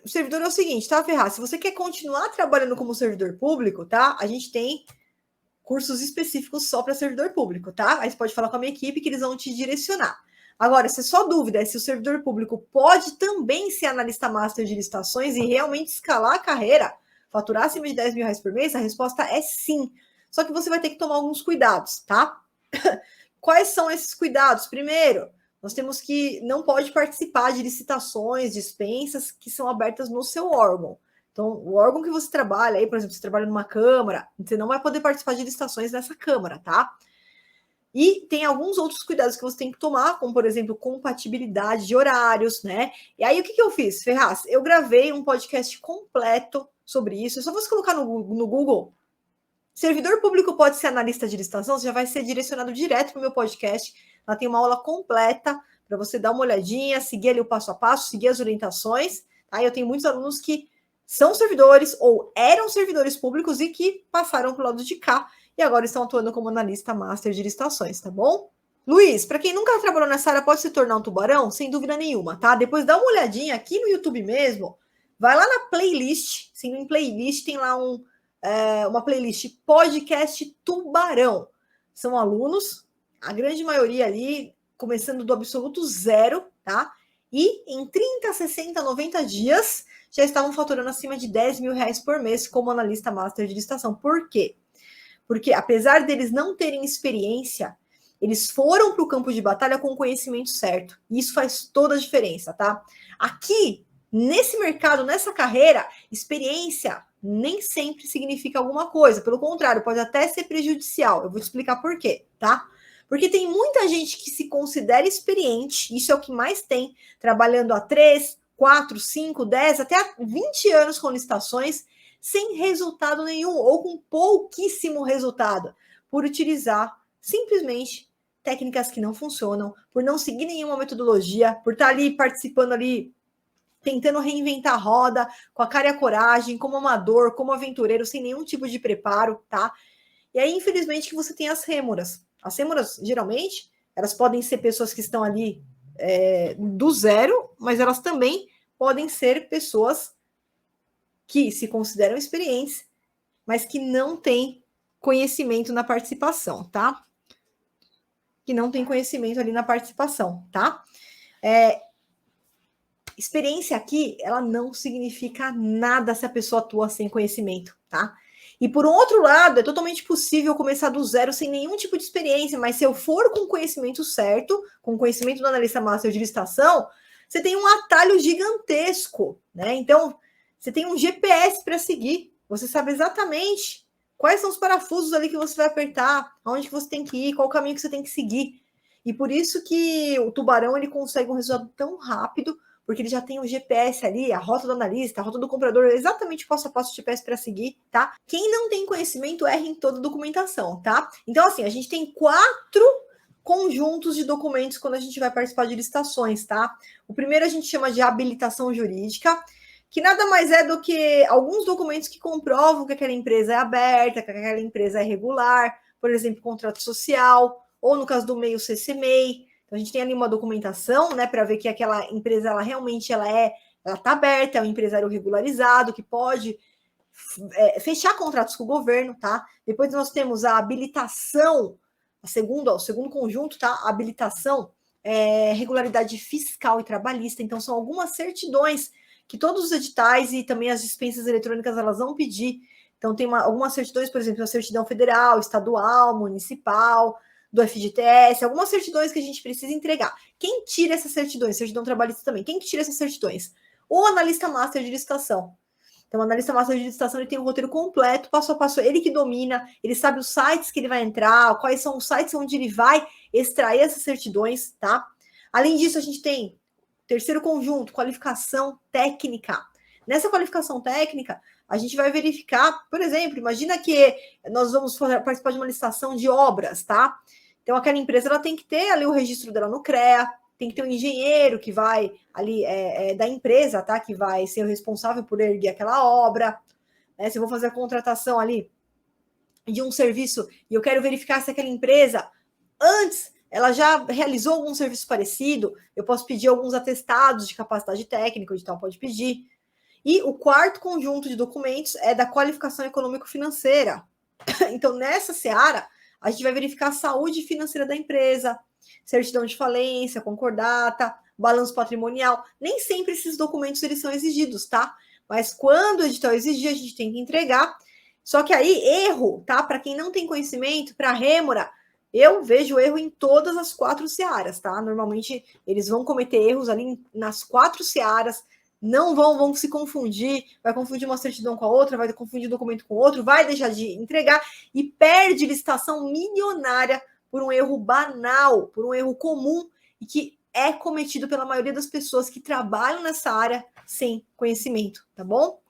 o servidor é o seguinte, tá, Ferraz? Se você quer continuar trabalhando como servidor público, tá? A gente tem cursos específicos só para servidor público, tá? Aí você pode falar com a minha equipe que eles vão te direcionar. Agora, se a sua dúvida é se o servidor público pode também ser analista master de licitações e realmente escalar a carreira, faturar acima de 10 mil reais por mês, a resposta é sim. Só que você vai ter que tomar alguns cuidados, tá? Quais são esses cuidados? Primeiro, nós temos que não pode participar de licitações, dispensas que são abertas no seu órgão. Então, o órgão que você trabalha, aí, por exemplo, você trabalha numa câmara, você não vai poder participar de licitações nessa câmara, tá? E tem alguns outros cuidados que você tem que tomar, como, por exemplo, compatibilidade de horários, né? E aí, o que eu fiz, Ferraz? Eu gravei um podcast completo sobre isso. É só você colocar no Google, servidor público pode ser analista de licitação, você já vai ser direcionado direto para o meu podcast. Lá tem uma aula completa para você dar uma olhadinha, seguir ali o passo a passo, seguir as orientações. Tá? Eu tenho muitos alunos que são servidores ou eram servidores públicos e que passaram para o lado de cá e agora estão atuando como analista master de licitações, tá bom? Luiz, para quem nunca trabalhou nessa área, pode se tornar um tubarão? Sem dúvida nenhuma, tá? Depois dá uma olhadinha aqui no YouTube mesmo, vai lá na playlist, sim, em playlist tem lá uma playlist podcast Tubarão. São alunos, a grande maioria ali, começando do absoluto zero, tá? E em 30, 60, 90 dias, já estavam faturando acima de 10 mil reais por mês como analista master de licitação. Por quê? Porque apesar deles não terem experiência, eles foram para o campo de batalha com o conhecimento certo. E isso faz toda a diferença, tá? Aqui, nesse mercado, nessa carreira, experiência nem sempre significa alguma coisa. Pelo contrário, pode até ser prejudicial. Eu vou te explicar por quê, tá? Porque tem muita gente que se considera experiente, isso é o que mais tem, trabalhando há 3, 4, 5, 10, até 20 anos com licitações, sem resultado nenhum, ou com pouquíssimo resultado, por utilizar simplesmente técnicas que não funcionam, por não seguir nenhuma metodologia, por estar ali participando ali, tentando reinventar a roda, com a cara e a coragem, como amador, como aventureiro, sem nenhum tipo de preparo, tá? E aí, infelizmente, que você tem as rêmoras. As rêmoras, geralmente, elas podem ser pessoas que estão ali do zero, mas elas também podem ser pessoas que se consideram experientes, mas que não têm conhecimento na participação, tá? Que não tem conhecimento ali na participação, tá? Experiência aqui, ela não significa nada se a pessoa atua sem conhecimento, tá? E por um outro lado, é totalmente possível começar do zero sem nenhum tipo de experiência, mas se eu for com o conhecimento certo, com o conhecimento do analista master de licitação, você tem um atalho gigantesco, né? Então, você tem um GPS para seguir, você sabe exatamente quais são os parafusos ali que você vai apertar, aonde que você tem que ir, qual o caminho que você tem que seguir. E por isso que o tubarão ele consegue um resultado tão rápido, porque ele já tem o GPS ali, a rota do analista, a rota do comprador, exatamente passo a passo o GPS para seguir, tá? Quem não tem conhecimento erra em toda a documentação, tá? Então, assim, a gente tem 4 conjuntos de documentos quando a gente vai participar de licitações, tá? O primeiro a gente chama de habilitação jurídica, que nada mais é do que alguns documentos que comprovam que aquela empresa é aberta, que aquela empresa é regular, por exemplo, contrato social, ou no caso do MEI, o CCMEI. Então, a gente tem ali uma documentação, né, para ver que aquela empresa, ela realmente ela está aberta, é um empresário regularizado, que pode fechar contratos com o governo, tá? Depois nós temos a habilitação, o segundo conjunto, tá? A habilitação, regularidade fiscal e trabalhista. Então, são algumas certidões que todos os editais e também as dispensas eletrônicas, elas vão pedir. Então, tem algumas certidões, por exemplo, a certidão federal, estadual, municipal, do FGTS, algumas certidões que a gente precisa entregar. Quem tira essas certidões? Certidão trabalhista também. Quem que tira essas certidões? O analista master de licitação. Então, o analista master de licitação ele tem um roteiro completo, passo a passo, ele que domina, ele sabe os sites que ele vai entrar, quais são os sites onde ele vai extrair essas certidões, tá? Além disso, a gente tem terceiro conjunto, qualificação técnica. Nessa qualificação técnica, a gente vai verificar, por exemplo, imagina que nós vamos participar de uma licitação de obras, tá? Então, aquela empresa ela tem que ter ali o registro dela no CREA, tem que ter um engenheiro que vai ali da empresa, tá? Que vai ser o responsável por erguer aquela obra. Né? Se eu vou fazer a contratação ali de um serviço e eu quero verificar se aquela empresa, antes, ela já realizou algum serviço parecido, eu posso pedir alguns atestados de capacidade técnica, o edital pode pedir. E o quarto conjunto de documentos é da qualificação econômico-financeira. Então, nessa seara, a gente vai verificar a saúde financeira da empresa, certidão de falência, concordata, balanço patrimonial. Nem sempre esses documentos eles são exigidos, tá? Mas quando o edital exigir, a gente tem que entregar. Só que aí, erro, tá? Para quem não tem conhecimento, para a Rêmora, eu vejo erro em todas as 4 searas, tá? Normalmente, eles vão cometer erros ali nas 4 searas, não vão se confundir, vai confundir uma certidão com a outra, vai confundir um documento com outro, vai deixar de entregar e perde licitação milionária por um erro banal, por um erro comum e que é cometido pela maioria das pessoas que trabalham nessa área sem conhecimento, tá bom?